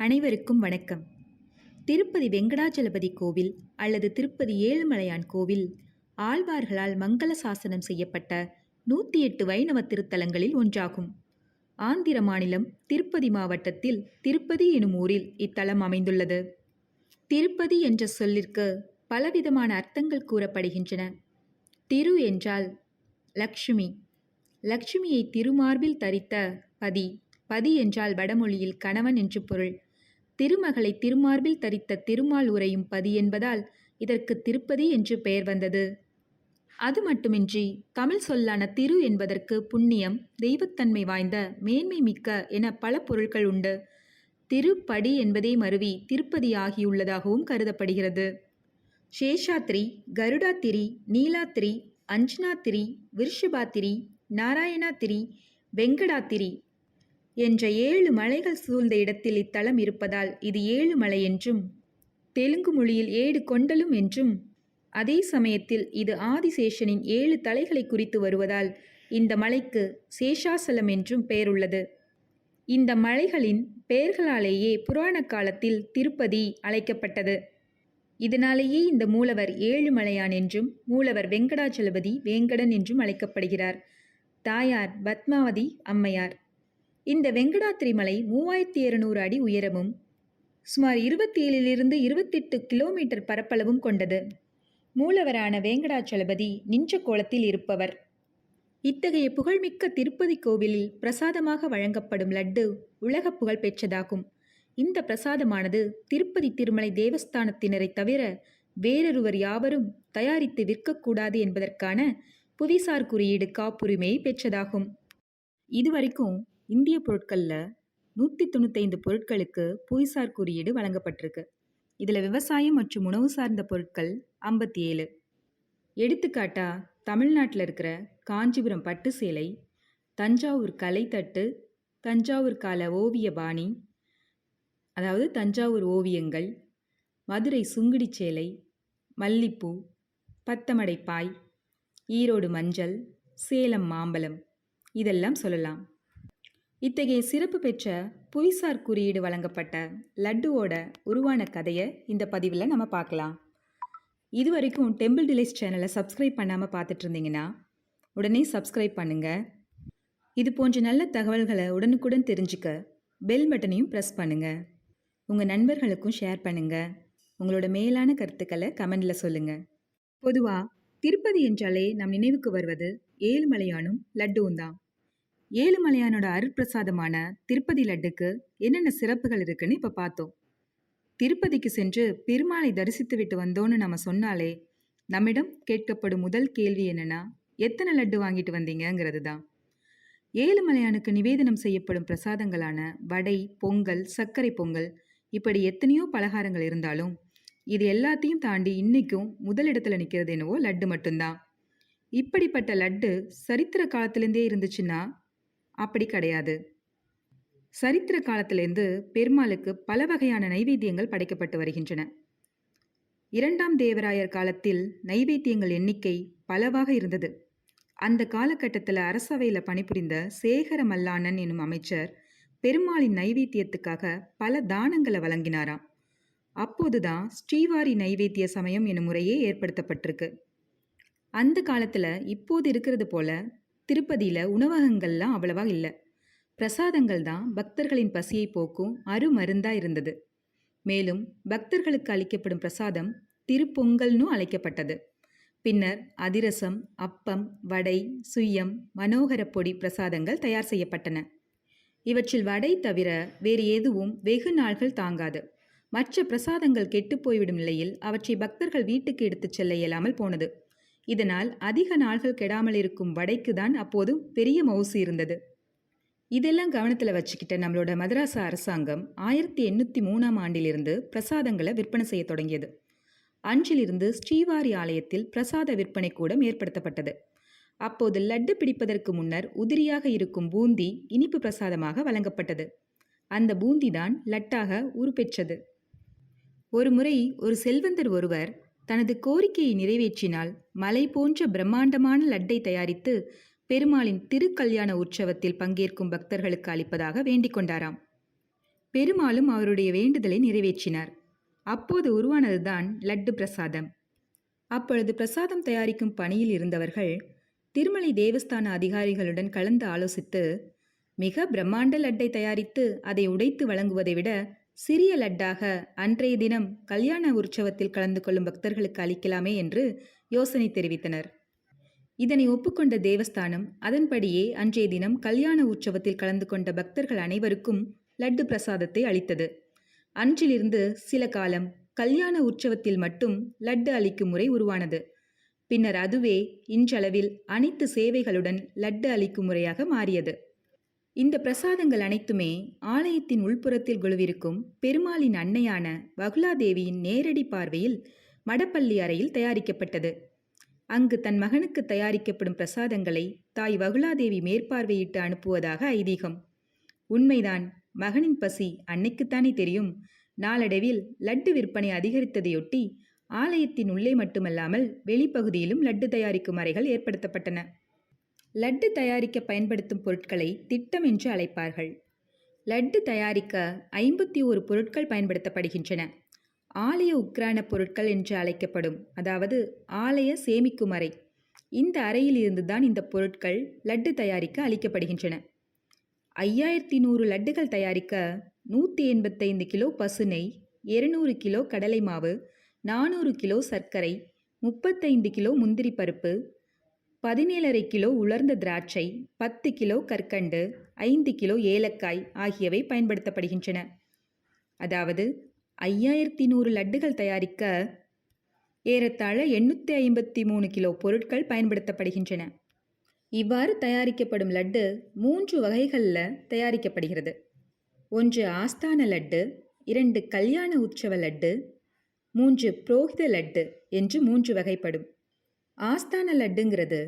அனைவருக்கும் வணக்கம். திருப்பதி வெங்கடாஜலபதி கோவில் அல்லது திருப்பதி ஏழுமலையான் கோவில் ஆழ்வார்களால் மங்கள சாசனம் செய்யப்பட்ட 108 வைணவ திருத்தலங்களில் ஒன்றாகும். ஆந்திர மாநிலம் திருப்பதி மாவட்டத்தில் திருப்பதி எனும் ஊரில் இத்தலம் அமைந்துள்ளது. திருப்பதி என்ற சொல்லிற்கு பலவிதமான அர்த்தங்கள் கூறப்படுகின்றன. திரு என்றால் லக்ஷ்மி, லக்ஷ்மியை திருமார்பில் தரித்த பதி, பதி என்றால் வடமொழியில் கணவன் என்று பொருள். திருமகளை திருமார்பில் தரித்த திருமால் உரையும் பதி என்பதால் இதற்கு திருப்பதி என்று பெயர் வந்தது. அது மட்டுமின்றி தமிழ் சொல்லான திரு என்பதற்கு புண்ணியம், தெய்வத்தன்மை வாய்ந்த, மேன்மை மிக்க என பல பொருட்கள் உண்டு. திருப்படி என்பதே மருவி திருப்பதி ஆகியுள்ளதாகவும் கருதப்படுகிறது. சேஷாத்திரி, கருடாத்திரி, நீலாத்திரி, அஞ்சனாத்திரி, விருஷபாத்திரி, நாராயணாத்திரி, வெங்கடாத்திரி என்ற 7 மலைகள் சூழ்ந்த இடத்தில் இத்தலம் இருப்பதால் இது ஏழுமலை என்றும், தெலுங்கு மொழியில் 7 கொண்டலும் என்றும், அதே சமயத்தில் இது ஆதிசேஷனின் 7 தலைகளை குறித்து வருவதால் இந்த மலைக்கு சேஷாசலம் என்றும் பெயருள்ளது. இந்த மலைகளின் பெயர்களாலேயே புராண காலத்தில் திருப்பதி அழைக்கப்பட்டது. இதனாலேயே இந்த மூலவர் ஏழுமலையான் என்றும், மூலவர் வெங்கடாஜலபதி வேங்கடன் என்றும் அழைக்கப்படுகிறார். தாயார் பத்மாவதி அம்மையார். இந்த வெங்கடாத்திரி மலை 3200 அடி உயரமும் சுமார் 27 28 கிலோமீட்டர் பரப்பளவும் கொண்டது. மூலவரான வேங்கடாச்சலபதி நின்ற கோலத்தில் இருப்பவர். இத்தகைய புகழ்மிக்க திருப்பதி கோவிலில் பிரசாதமாக வழங்கப்படும் லட்டு உலக புகழ் பெற்றதாகும். இந்த பிரசாதமானது திருப்பதி திருமலை தேவஸ்தானத்தினரை தவிர வேறொருவர் யாவரும் தயாரித்து விற்கக்கூடாது என்பதற்கான புவிசார் குறியீடு காப்புரிமையை பெற்றதாகும். இதுவரைக்கும் இந்திய பொருட்களில் 195 பொருட்களுக்கு புவிசார் குறியீடு வழங்கப்பட்டிருக்கு. இதில் விவசாயம் மற்றும் உணவு சார்ந்த பொருட்கள் 57. எடுத்துக்காட்டா தமிழ்நாட்டில் இருக்கிற காஞ்சிபுரம் பட்டு சேலை, தஞ்சாவூர் கலைத்தட்டு, தஞ்சாவூர் கால ஓவிய பாணி, அதாவது தஞ்சாவூர் ஓவியங்கள், மதுரை சுங்குடி சேலை, மல்லிப்பூ, பத்தமடை பாய், ஈரோடு மஞ்சள், சேலம் மாம்பழம் இதெல்லாம் சொல்லலாம். இத்தகைய சிறப்பு பெற்ற புவிசார் குறியீடு வழங்கப்பட்ட லட்டுவோட உருவான கதையை இந்த பதிவில் நம்ம பார்க்கலாம். இது வரைக்கும் டெம்பிள் டிலைட்ஸ் சேனலை சப்ஸ்கிரைப் பண்ணாமல் பார்த்துட்டு இருந்தீங்கன்னா உடனே சப்ஸ்கிரைப் பண்ணுங்கள். இது போன்ற நல்ல தகவல்களை உடனுக்குடன் தெரிஞ்சுக்க பெல் பட்டனையும் ப்ரெஸ் பண்ணுங்கள். உங்கள் நண்பர்களுக்கும் ஷேர் பண்ணுங்கள். உங்களோட மேலான கருத்துக்களை கமெண்டில் சொல்லுங்கள். பொதுவாக திருப்பதி என்றாலே நம் நினைவுக்கு வருவது ஏழுமலையானும் லட்டுவும் தான். ஏழுமலையானோட அருட்பிரசாதமான திருப்பதி லட்டுக்கு என்னென்ன சிறப்புகள் இருக்குன்னு இப்போ பார்த்தோம். திருப்பதிக்கு சென்று பெருமாளை தரிசித்து விட்டு வந்தோன்னு நம்ம சொன்னாலே நம்மிடம் கேட்கப்படும் முதல் கேள்வி என்னன்னா, எத்தனை லட்டு வாங்கிட்டு வந்தீங்கிறது தான். ஏழுமலையானுக்கு நிவேதனம் செய்யப்படும் பிரசாதங்களான வடை, பொங்கல், சர்க்கரை பொங்கல் இப்படி எத்தனையோ பலகாரங்கள் இருந்தாலும் இது எல்லாத்தையும் தாண்டி இன்னைக்கும் முதலிடத்துல நிற்கிறது என்னவோ லட்டு மட்டும்தான். இப்படிப்பட்ட லட்டு சரித்திர காலத்திலேருந்தே இருந்துச்சுன்னா அப்படி கிடையாது. சரித்திர காலத்திலேருந்து பெருமாளுக்கு பல வகையான நைவேத்தியங்கள் படைக்கப்பட்டு வருகின்றன. 2ஆம் தேவராயர் காலத்தில் நைவேத்தியங்கள் எண்ணிக்கை பலவாக இருந்தது. அந்த காலகட்டத்தில் அரசவையில் பணிபுரிந்த சேகர மல்லானன் எனும் அமைச்சர் பெருமாளின் நைவேத்தியத்துக்காக பல தானங்களை வழங்கினாராம். அப்போதுதான் ஸ்ரீவாரி நைவேத்திய சமயம் எனும் முறையே ஏற்படுத்தப்பட்டிருக்கு. அந்த காலத்தில் இப்போது இருக்கிறது போல திருப்பதியில் உணவகங்கள்லாம் அவ்வளவா இல்லை. பிரசாதங்கள் தான் பக்தர்களின் பசியை போக்கும் அருமருந்தாக இருந்தது. மேலும் பக்தர்களுக்கு அளிக்கப்படும் பிரசாதம் திருப்பொங்கல்னு அழைக்கப்பட்டது. பின்னர் அதிரசம், அப்பம், வடை, சுய்யம், மனோகர பொடி பிரசாதங்கள் தயார் செய்யப்பட்டன. இவற்றில் வடை தவிர வேறு எதுவும் வெகு நாள்கள் தாங்காது. மற்ற பிரசாதங்கள் கெட்டு போய்விடும் நிலையில் அவற்றை பக்தர்கள் வீட்டுக்கு எடுத்துச் செல்ல இயலாமல் போனது. இதனால் அதிக நாள்கள் கெடாமல் இருக்கும் வடைக்கு தான் அப்போது பெரிய மவுசு இருந்தது. இதெல்லாம் கவனத்தில் வச்சுக்கிட்ட நம்மளோட மதராச அரசாங்கம் 1803ஆம் ஆண்டிலிருந்து பிரசாதங்களை விற்பனை செய்ய தொடங்கியது. அன்றிலிருந்து ஸ்ரீவாரி ஆலயத்தில் பிரசாத விற்பனை கூடம் ஏற்படுத்தப்பட்டது. அப்போது லட்டு பிடிப்பதற்கு முன்னர் உதிரியாக இருக்கும் பூந்தி இனிப்பு பிரசாதமாக வழங்கப்பட்டது. அந்த பூந்தி தான் லட்டாக உருப்பெற்றது. ஒரு முறை ஒரு செல்வந்தர் ஒருவர் தனது கோரிக்கையை நிறைவேற்றினால் மலை போன்ற பிரம்மாண்டமான லட்டை தயாரித்து பெருமாளின் திருக்கல்யாண உற்சவத்தில் பங்கேற்கும் பக்தர்களுக்கு அளிப்பதாக வேண்டிக் கொண்டாராம். பெருமாளும் அவருடைய வேண்டுதலை நிறைவேற்றினார். அப்போது உருவானதுதான் லட்டு பிரசாதம். அப்பொழுது பிரசாதம் தயாரிக்கும் பணியில் இருந்தவர்கள் திருமலை தேவஸ்தான அதிகாரிகளுடன் கலந்து ஆலோசித்து, மிக பிரம்மாண்ட லட்டை தயாரித்து அதை உடைத்து வழங்குவதை விட சிறிய லட்டாக அன்றைய தினம் கல்யாண உற்சவத்தில் கலந்து கொள்ளும் பக்தர்களுக்கு அளிக்கலாமே என்று யோசனை தெரிவித்தனர். இதனை ஒப்புக்கொண்ட தேவஸ்தானம் அதன்படியே அன்றைய தினம் கல்யாண உற்சவத்தில் கலந்து கொண்ட பக்தர்கள் அனைவருக்கும் லட்டு பிரசாதத்தை அளித்தது. அன்றிலிருந்து சில காலம் கல்யாண உற்சவத்தில் மட்டும் லட்டு அளிக்கும் முறை உருவானது. பின்னர் அதுவே இன்றளவில் அனைத்து சேவைகளுடன் லட்டு அளிக்கும் முறையாக மாறியது. இந்த பிரசாதங்கள் அனைத்துமே ஆலயத்தின் உள்புறத்தில் குழுவிருக்கும் பெருமாளின் அன்னையான வகுலாதேவியின் நேரடி பார்வையில் மடப்பள்ளி அறையில் தயாரிக்கப்பட்டது. அங்கு தன் மகனுக்கு தயாரிக்கப்படும் பிரசாதங்களை தாய் வகுலாதேவி மேற்பார்வையிட்டு அனுப்புவதாக ஐதீகம். உண்மைதான், மகனின் பசி அன்னைக்குத்தானே தெரியும். நாளடைவில் லட்டு விற்பனை அதிகரித்ததையொட்டி ஆலயத்தின் உள்ளே மட்டுமல்லாமல் வெளிப்பகுதியிலும் லட்டு தயாரிக்கும் அறைகள் ஏற்படுத்தப்பட்டன. லட்டு தயாரிக்க பயன்படுத்தும் பொருட்களை திட்டம் என்று அழைப்பார்கள். லட்டு தயாரிக்க 51 பொருட்கள் பயன்படுத்தப்படுகின்றன. ஆலய உக்ரான பொருட்கள் என்று அழைக்கப்படும், அதாவது ஆலய சேமிக்கும் அறை. இந்த அறையில் இருந்துதான் இந்த பொருட்கள் லட்டு தயாரிக்க அளிக்கப்படுகின்றன. 5100 லட்டுகள் தயாரிக்க 185 கிலோ பசு நெய், 200 கிலோ கடலை மாவு, 400 கிலோ சர்க்கரை, 35 கிலோ முந்திரி பருப்பு, 17.5 கிலோ உலர்ந்த திராட்சை, 10 கிலோ கற்கண்டு, 5 கிலோ ஏலக்காய் ஆகியவை பயன்படுத்தப்படுகின்றன. அதாவது 5100 லட்டுகள் தயாரிக்க ஏறத்தாழ 853 கிலோ பொருட்கள் பயன்படுத்தப்படுகின்றன. இவ்வாறு தயாரிக்கப்படும் லட்டு 3 வகைகளில் தயாரிக்கப்படுகிறது. 1 ஆஸ்தான லட்டு, 2 கல்யாண உற்சவ லட்டு, 3 புரோகித லட்டு என்று 3 வகைப்படும். ஆஸ்தான லட்டுங்கிறது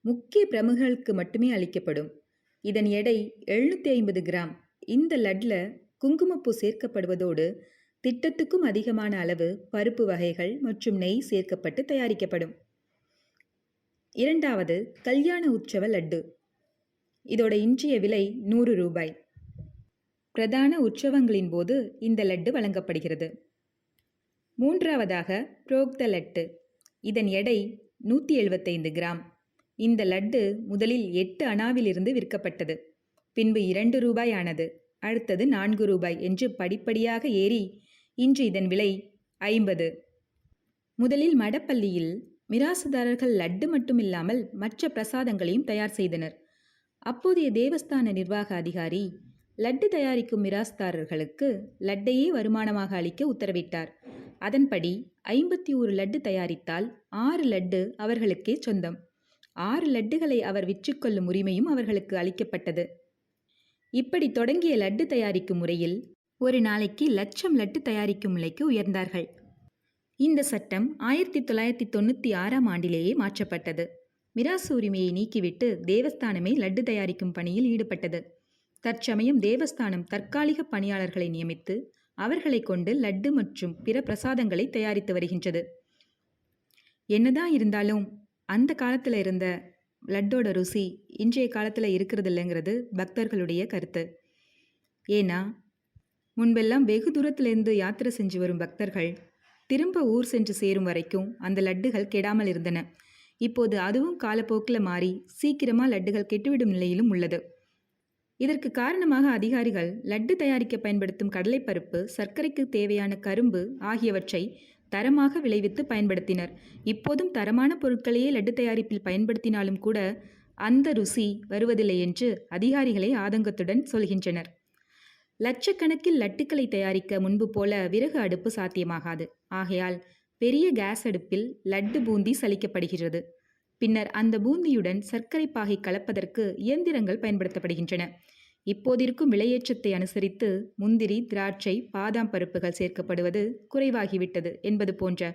முக்கிய பிரமுகர்களுக்கு மட்டுமே அளிக்கப்படும். இதன் எடை 750 கிராம். இந்த லட்டில் குங்குமப்பூ சேர்க்கப்படுவதோடு திட்டத்துக்கும் அதிகமான அளவு பருப்பு வகைகள் மற்றும் நெய் சேர்க்கப்பட்டு தயாரிக்கப்படும். 2வது கல்யாண உற்சவ லட்டு. இதோட இன்றைய விலை 100 ரூபாய். பிரதான உற்சவங்களின் போது இந்த லட்டு வழங்கப்படுகிறது. 3வதாக புரோக்த லட்டு. இதன் எடை 175 கிராம். இந்த லட்டு முதலில் 8 அணாவிலிருந்து விற்கப்பட்டது. பின்பு 2 ரூபாய் ஆனது. அடுத்தது 4 ரூபாய் என்று படிப்படியாக ஏறி இன்று இதன் விலை 50. முதலில் மடப்பள்ளியில் மிராசுதாரர்கள் லட்டு மட்டுமில்லாமல் மற்ற பிரசாதங்களையும் தயார் செய்தனர். அப்போதைய தேவஸ்தான நிர்வாக அதிகாரி லட்டு தயாரிக்கும் மிராஸ்தாரர்களுக்கு லட்டையே வருமானமாக அளிக்க உத்தரவிட்டார். அதன்படி 51 லட்டு தயாரித்தால் 6 லட்டு அவர்களுக்கே சொந்தம். 6 லட்டுகளை அவர் விற்றுக்கொள்ளும் உரிமையும் அவர்களுக்கு அளிக்கப்பட்டது. இப்படி தொடங்கிய லட்டு தயாரிக்கும் முறையில் ஒரு நாளைக்கு 1,00,000 லட்டு தயாரிக்கும் நிலைக்கு உயர்ந்தார்கள். இந்த சட்டம் 1996ஆம் ஆண்டிலேயே மாற்றப்பட்டது. மிராசு உரிமையை நீக்கிவிட்டு தேவஸ்தானமே லட்டு தயாரிக்கும் பணியில் ஈடுபட்டது. தற்சமயம் தேவஸ்தானம் தற்காலிக பணியாளர்களை நியமித்து அவர்களை கொண்டு லட்டு மற்றும் பிற பிரசாதங்களை தயாரித்து வருகின்றது. என்னதான் இருந்தாலும் அந்த காலத்தில் இருந்த லட்டோட ருசி இன்றைய காலத்தில் இருக்கிறது இல்லைங்கிறது பக்தர்களுடைய கருத்து. ஏன்னா முன்பெல்லாம் வெகு தூரத்திலிருந்து யாத்திரை செஞ்சு வரும் பக்தர்கள் திரும்ப ஊர் சென்று சேரும் வரைக்கும் அந்த லட்டுகள் கெடாமல் இருந்தன. இப்போது அதுவும் காலப்போக்கில் மாறி சீக்கிரமாக லட்டுகள் கெட்டுவிடும் நிலையிலும் உள்ளது. இதற்கு காரணமாக அதிகாரிகள் லட்டு தயாரிக்க பயன்படுத்தும் கடலைப்பருப்பு, சர்க்கரைக்கு தேவையான கரும்பு ஆகியவற்றை தரமாக விளைவித்து பயன்படுத்தினர். இப்போதும் தரமான பொருட்களையே லட்டு தயாரிப்பில் பயன்படுத்தினாலும் கூட அந்த ருசி வருவதில்லை என்று அதிகாரிகளே ஆதங்கத்துடன் சொல்கின்றனர். லட்சக்கணக்கில் லட்டுக்களை தயாரிக்க முன்பு போல விறகு அடுப்பு சாத்தியமாகாது. ஆகையால் பெரிய கேஸ் அடுப்பில் லட்டு பூந்தி சலிக்கப்படுகிறது. பின்னர் அந்த பூந்தியுடன் சர்க்கரை பாகை கலப்பதற்கு இயந்திரங்கள் பயன்படுத்தப்படுகின்றன. இப்போதிருக்கும் விலையேற்றத்தை அனுசரித்து முந்திரி, திராட்சை, பாதாம் பருப்புகள் சேர்க்கப்படுவது குறைவாகிவிட்டது என்பது போன்ற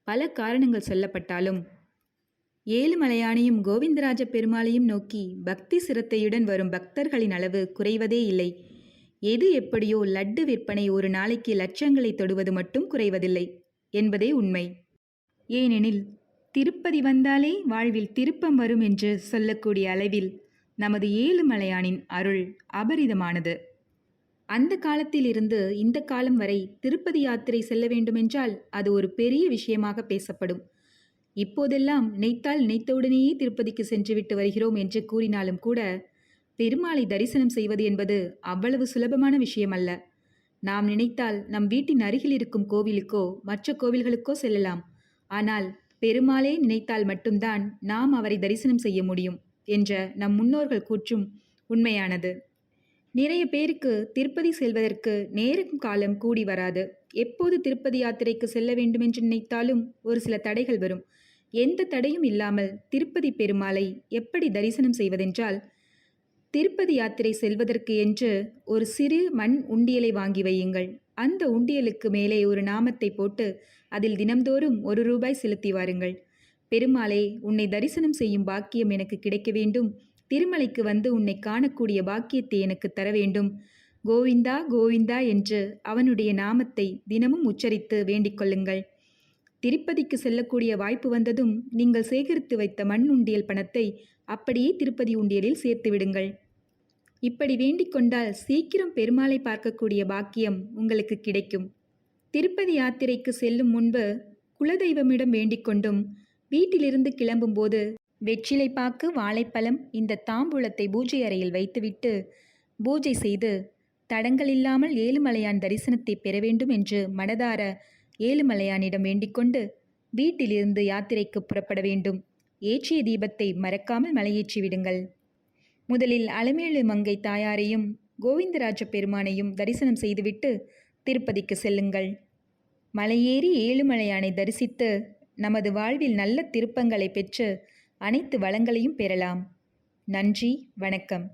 பல காரணங்கள் சொல்லப்பட்டாலும் ஏழுமலையானையும் கோவிந்தராஜ பெருமாளையும் நோக்கி பக்தி சிரத்தையுடன் வரும் பக்தர்களின் அளவு குறைவதே இல்லை. எது எப்படியோ லட்டு விற்பனை ஒரு நாளைக்கு லட்சங்களை தொடுவது மட்டும் குறைவதில்லை என்பதே உண்மை. ஏனெனில் திருப்பதி வந்தாலே வாழ்வில் திருப்பம் வரும் என்று சொல்லக்கூடிய அளவில் நமது ஏழுமலையானின் அருள் அபரிதமானது. அந்த காலத்திலிருந்து இந்த காலம் வரை திருப்பதி யாத்திரை செல்ல வேண்டுமென்றால் அது ஒரு பெரிய விஷயமாக பேசப்படும். இப்போதெல்லாம் நினைத்தால் நினைத்தவுடனேயே திருப்பதிக்கு சென்றுவிட்டு வருகிறோம் என்று கூறினாலும் கூட, பெருமாளை தரிசனம் செய்வது என்பது அவ்வளவு சுலபமான விஷயம் அல்ல. நாம் நினைத்தால் நம் வீட்டின் அருகில் இருக்கும் கோவிலுக்கோ மற்ற கோவில்களுக்கோ செல்லலாம். ஆனால் பெருமாளே நினைத்தால் மட்டும்தான் நாம் அவரை தரிசனம் செய்ய முடியும் என்ற நம் முன்னோர்கள் கூற்றும் உண்மையானது. நிறைய பேருக்கு திருப்பதி செல்வதற்கு நேரம் காலம் கூடி வராது. எப்போது திருப்பதி யாத்திரைக்கு செல்ல வேண்டுமென்று நினைத்தாலும் ஒரு சில தடைகள் வரும். எந்த தடையும் இல்லாமல் திருப்பதி பெருமாளை எப்படி தரிசனம் செய்வதென்றால், திருப்பதி யாத்திரை செல்வதற்கு என்று ஒரு சிறு மண் உண்டியலை வாங்கி வையுங்கள். அந்த உண்டியலுக்கு மேலே ஒரு நாமத்தை போட்டு அதில் தினம்தோறும் ₹1 செலுத்தி வாருங்கள். பெருமாளே, உன்னை தரிசனம் செய்யும் பாக்கியம் எனக்கு கிடைக்க வேண்டும். திருமலைக்கு வந்து உன்னை காணக்கூடிய பாக்கியத்தை எனக்கு தர வேண்டும். கோவிந்தா கோவிந்தா என்று அவனுடைய நாமத்தை தினமும் உச்சரித்து வேண்டிக் கொள்ளுங்கள். திருப்பதிக்கு செல்லக்கூடிய வாய்ப்பு வந்ததும் நீங்கள் சேகரித்து வைத்த மண் உண்டியல் பணத்தை அப்படியே திருப்பதி உண்டியலில் சேர்த்து விடுங்கள். இப்படி வேண்டிக் கொண்டால் சீக்கிரம் பெருமாளை பார்க்கக்கூடிய பாக்கியம் உங்களுக்கு கிடைக்கும். திருப்பதி யாத்திரைக்கு செல்லும் முன்பு குலதெய்வமிடம் வேண்டிக் கொண்டும், வீட்டிலிருந்து கிளம்பும்போது வெற்றிலைப்பாக்கு, வாழைப்பழம் இந்த தாம்பூலத்தை பூஜை அறையில் வைத்துவிட்டு பூஜை செய்து தடங்களில்லாமல் ஏழுமலையான் தரிசனத்தை பெற வேண்டும் என்று மனதார ஏழுமலையானிடம் வேண்டிக்கொண்டு வீட்டிலிருந்து யாத்திரைக்கு புறப்பட வேண்டும். ஏற்றிய தீபத்தை மறக்காமல் மலையேற்றி விடுங்கள். முதலில் அலமேலு மங்கை தாயாரையும் கோவிந்தராஜ பெருமானையும் தரிசனம் செய்துவிட்டு திருப்பதிக்கு செல்லுங்கள். மலையேறி ஏழுமலையானை தரிசித்து நமது வாழ்வில் நல்ல திருப்பங்களை பெற்று அனைத்து வளங்களையும் பெறலாம். நன்றி, வணக்கம்.